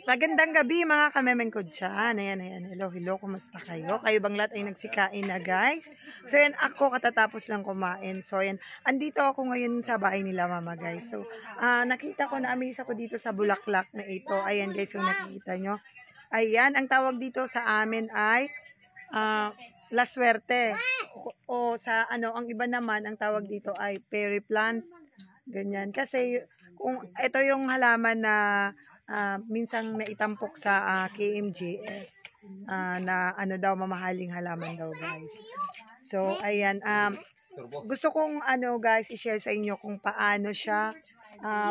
Magandang gabi mga kamemeng ko dyan. Ayan. Hello. Kumusta kayo? Kayo bang lahat ay nagsikain na guys? So yan, ako katatapos lang kumain. So yan, andito ako ngayon sa bahay nila mama guys. So nakita ko, na-amaze ako dito sa bulaklak na ito. Ayan guys, kung nakikita nyo. Ayan, ang tawag dito sa amin ay La Suerte. O sa ang iba naman, ang tawag dito ay Perry plant. Ganyan. Kasi kung ito yung halaman na minsang naitampok sa KMJS na daw mamahaling halaman daw guys. So ayan, gusto kong guys i-share sa inyo kung paano siya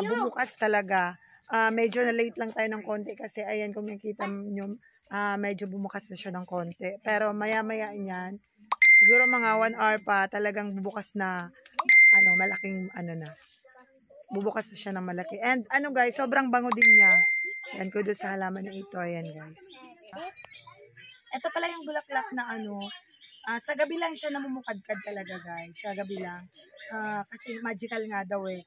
bumukas talaga. Medyo na late lang tayo ng konti kasi ayan, kung nakita nyo, medyo bumukas na siya ng konti. Pero maya niyan, siguro mga 1 hour pa talagang bubukas na malaking na. Bubukas na siya ng malaki. And guys, sobrang bango din niya. Yan, kudos sa halaman na ito. Ayan guys. Ito pala yung bulaklak na sa gabi lang siya namumukadkad talaga guys. Sa gabi lang. Kasi magical nga daw eh.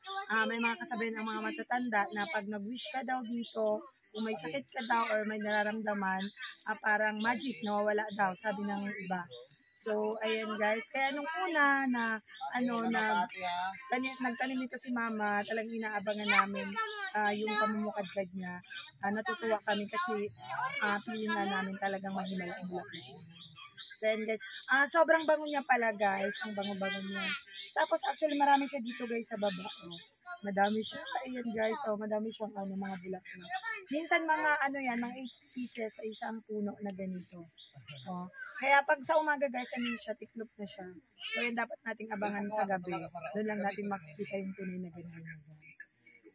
May mga kasabihan ng mga matatanda na pag nag-wish ka daw dito, kung may sakit ka daw or may nararamdaman, parang magic, nawawala daw, sabi ng iba. So, ayan guys. Kaya nung una na nagtanim nito si mama, talagang inaabangan namin yung pamumukadkad niya. Natutuwa kami kasi piling na namin talagang mahimala ang bulaklak. So, ayan guys. Sobrang bango niya pala guys. Ang bango-bango niya. Tapos actually marami siya dito guys sa baba. Madami siya. Ayan guys. Madami siyang mga bulaklak. Minsan mga mga 8 pieces sa isang puno na ganito. Kaya pag sa umaga guys, siya, tiklop na siya. So yun dapat nating abangan sa gabi. Doon lang natin makikita yung tunay na ganyan guys.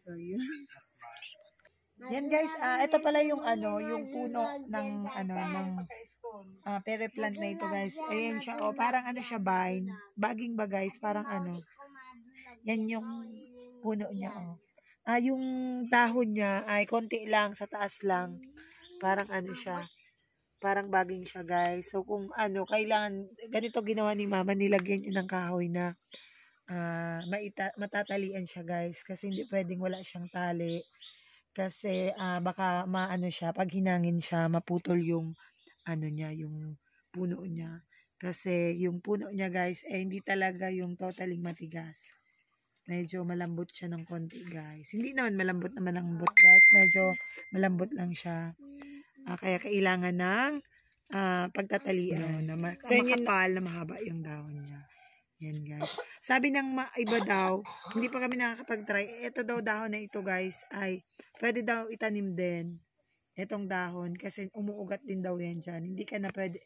So yun. Yan guys, ito pala yung yung puno ng Perry plant na ito guys. Ayan siya, parang siya vine. Baging ba guys, parang yan yung puno niya yung dahon niya ay konti lang, sa taas lang. Parang siya. Parang baging siya guys. So kung kailangan, ganito ginawa ni mama, nilagyan niya ng kahoy na matatalian siya guys. Kasi hindi pwedeng wala siyang tali. Kasi baka siya, pag hinangin siya, maputol yung niya, yung puno niya. Kasi yung puno niya guys, hindi talaga yung totaling matigas. Medyo malambot siya ng konti guys. Hindi naman malambot guys. Medyo malambot lang siya. Kaya kailangan ng pagtatalian. So, makapal na mahaba yung dahon niya. Yan guys. Sabi ng iba daw, hindi pa kami nakakapag-try. Ito daw dahon na ito guys ay pwede daw itanim din. Itong dahon kasi umuugat din daw yan dyan. Hindi ka na pwede,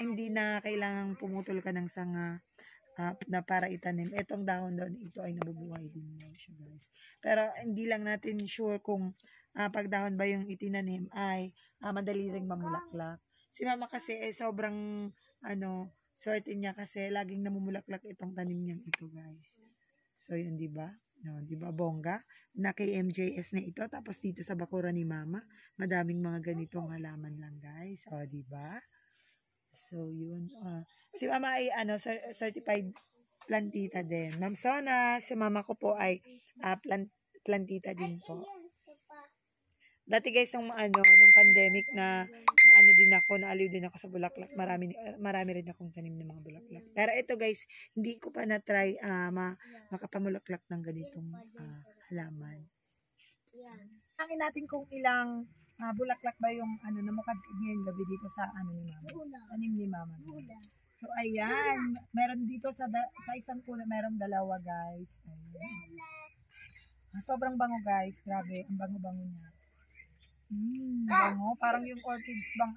hindi na kailangang pumutol ka ng sanga na para itanim. Itong dahon daw ito ay nabubuhay din siya guys. Pero hindi lang natin sure kung pag dahon ba yung itinanim ay madali ring mamulaklak. Si mama kasi sobrang swerte niya kasi laging namumulaklak itong tanim niyang ito guys. So yun, di ba? No, di ba bongga? Na kay MJS na ito, tapos dito sa bakura ni mama, madaming mga ganitong halaman lang guys. O di ba? So yun, si mama ay certified plantita din. Ma'am Sona, si mama ko po ay plantita din po. Dati guys, nung pandemic na naaliw din ako sa bulaklak. Marami rin akong tanim ng mga bulaklak. Pero ito guys, hindi ko pa na-try makapamulaklak ng ganitong halaman. Hangin natin kung ilang bulaklak ba yung namukadkad ngayong gabi dito sa ni mama. Tanim ni mama. So ayan, meron dito sa isang puno, merong 2 guys. Ayan. Sobrang bango guys, grabe, ang bango-bango niya. Bango, parang yung orchids bang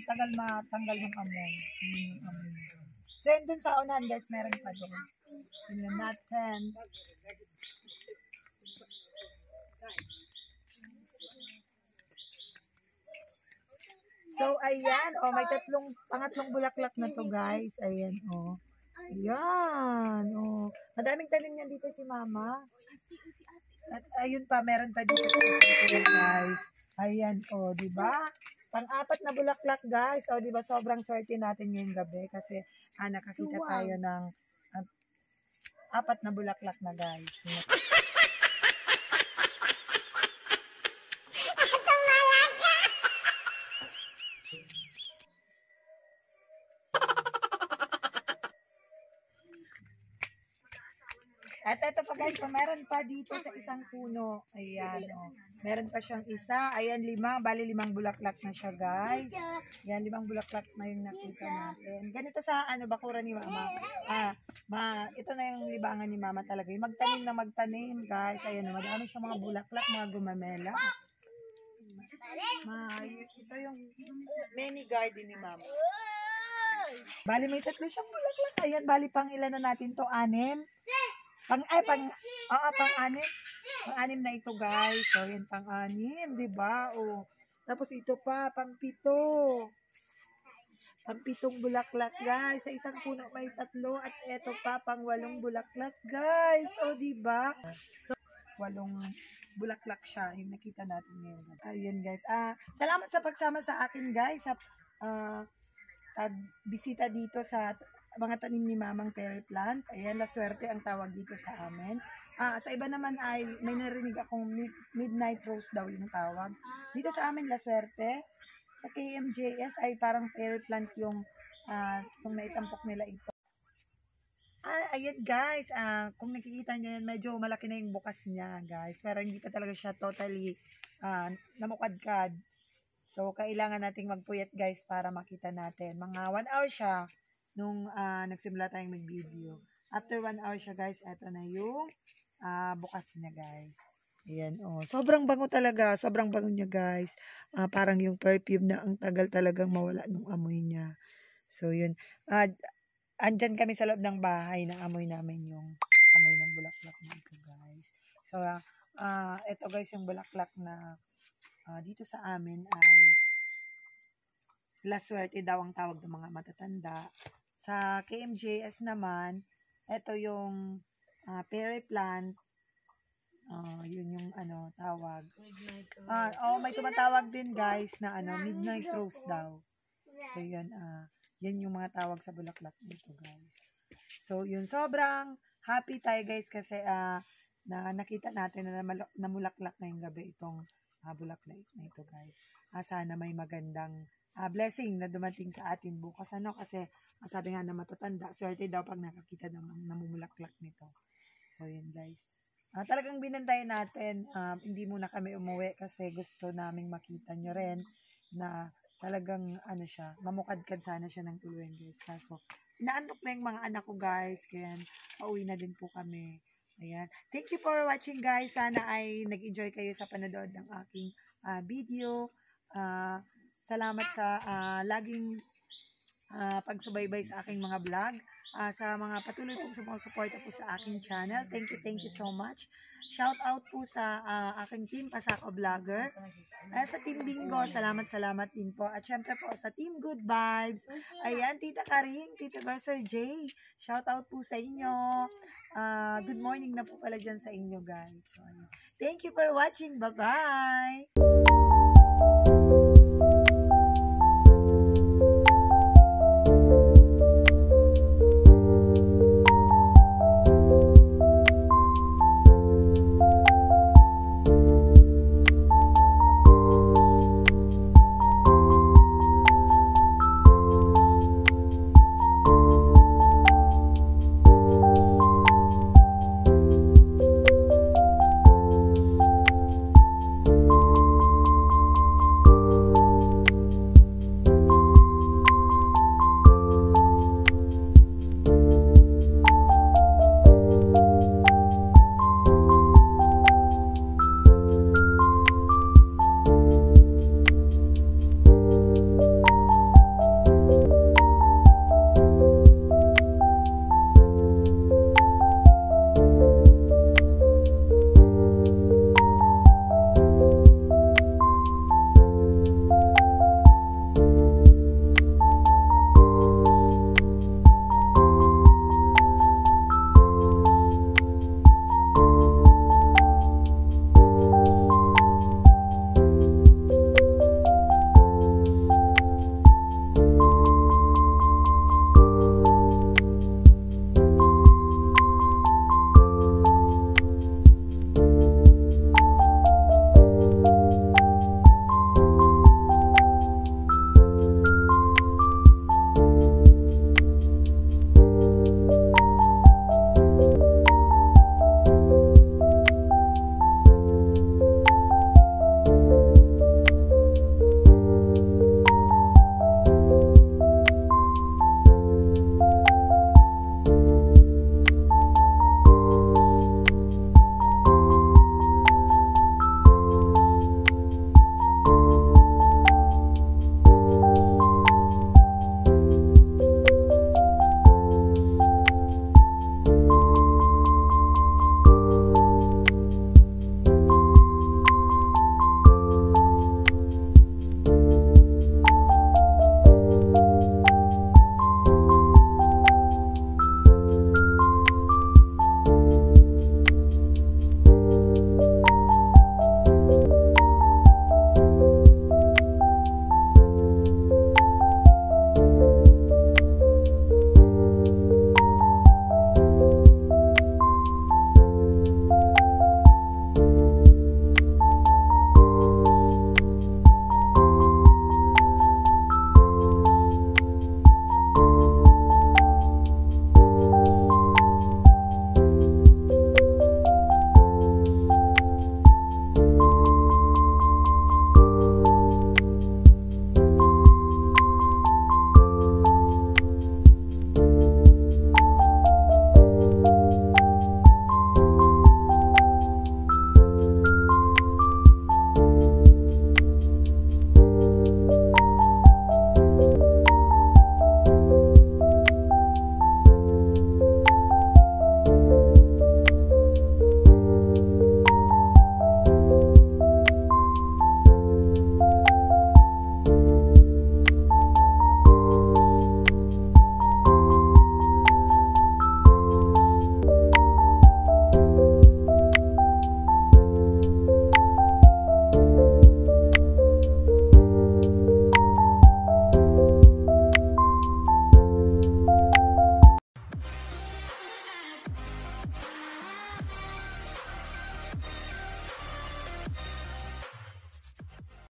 tagal matanggal yung amoy. Yung amoy. So yun dun sa unahan guys, meron pa doon. Tingnan natin. So ayan, may pangatlong bulaklak na to guys. Ayan, ayan, madaming tanim niyan dito si mama. At ayun pa, meron pa dito sa guys. Ayan, di ba? Pang-4 na bulaklak guys. Di ba sobrang swerte natin ngayong gabi kasi nakakita tayo ng 4 na bulaklak na guys. At ito pa guys, meron pa dito sa isang puno. Ayan, oh. Meron pa siyang isa. Ayan, 5. Bali, 5 bulaklak na siya guys. Ayan, 5 bulaklak na yung nakita natin. Ganito sa bakura ni Mama. Ito na yung libangan ni Mama talaga. Yung magtanim guys. Ayan, madami siyang mga bulaklak, mga gumamela. Ito yung mini garden ni Mama. Bali, may 3 siyang bulaklak. Ayan, bali, pang ilan na natin to? 6? Pang-anim. Pang-anim na ito, guys. So, yan, pang-anim, diba? O, tapos ito pa, pang-7. Pang-7 bulaklak, guys. Sa isang puno may 3. At ito pa, pang-8 bulaklak, guys. O, diba? So, 8 bulaklak siya. Yung nakita natin ngayon. Ayun, guys. Salamat sa pagsama sa akin, guys. Sa, bisita dito sa mga tanim ni Mamang Fairy Plant. Ayan, La Suerte ang tawag dito sa amin. Sa iba naman ay may narinig akong Midnight Rose daw yung tawag. Dito sa amin La Suerte. Sa KMJS ay parang Fairy Plant yung naitampok nila ito. Ayan guys, kung nakikita nyo yan, medyo malaki na yung bukas niya guys. Pero hindi pa talaga siya totally namukadkad. So, kailangan nating magpuyat guys para makita natin. Mga 1 hour siya nung nagsimula tayong mag-video. After 1 hour siya guys, eto na yung bukas niya guys. Ayan, oh. Sobrang bango talaga. Sobrang bango niya guys. Parang yung perfume na ang tagal talagang mawala nung amoy niya. So, yun. Andyan kami sa loob ng bahay na amoy namin yung amoy ng bulaklak na ito guys. So, eto guys yung bulaklak na dito sa amin ay La Suerte daw ang tawag ng mga matatanda. Sa KMJS naman, ito yung Fairy Plant. Yun yung tawag. May tumatawag din guys na Midnight Rose daw. So yun, yan yung mga tawag sa bulaklak nito guys. So yun, sobrang happy tayo guys kasi na nakita natin na namulaklak na yung gabi itong bulaklak na ito guys. Sana may magandang blessing na dumating sa atin bukas kasi sabi nga na matatanda, swerte daw pag nakakita ng namumulaklak nito. So yun guys. Talagang binantayan natin, hindi muna kami umuwi kasi gusto naming makita nyo rin na talagang siya, mamukadkad sana siya ng tuluyan guys. Kaso inaantok na yung mga anak ko guys, kaya pauwi na din po kami. Ayan. Thank you for watching guys. Sana ay nag-enjoy kayo sa panonood ng aking video. Salamat sa laging pagsubaybay sa aking mga vlog. Sa mga patuloy pong sumusuporta po sa aking channel. Thank you so much. Shout out po sa aking team Pasako Vlogger. Sa Team Bingo, salamat din po. At syempre po sa Team Good Vibes. Ayan, Tita Karing, Tita Sir Jay. Shout out po sa inyo. Good morning na po pala dyan sa inyo guys. So, thank you for watching. Bye-bye!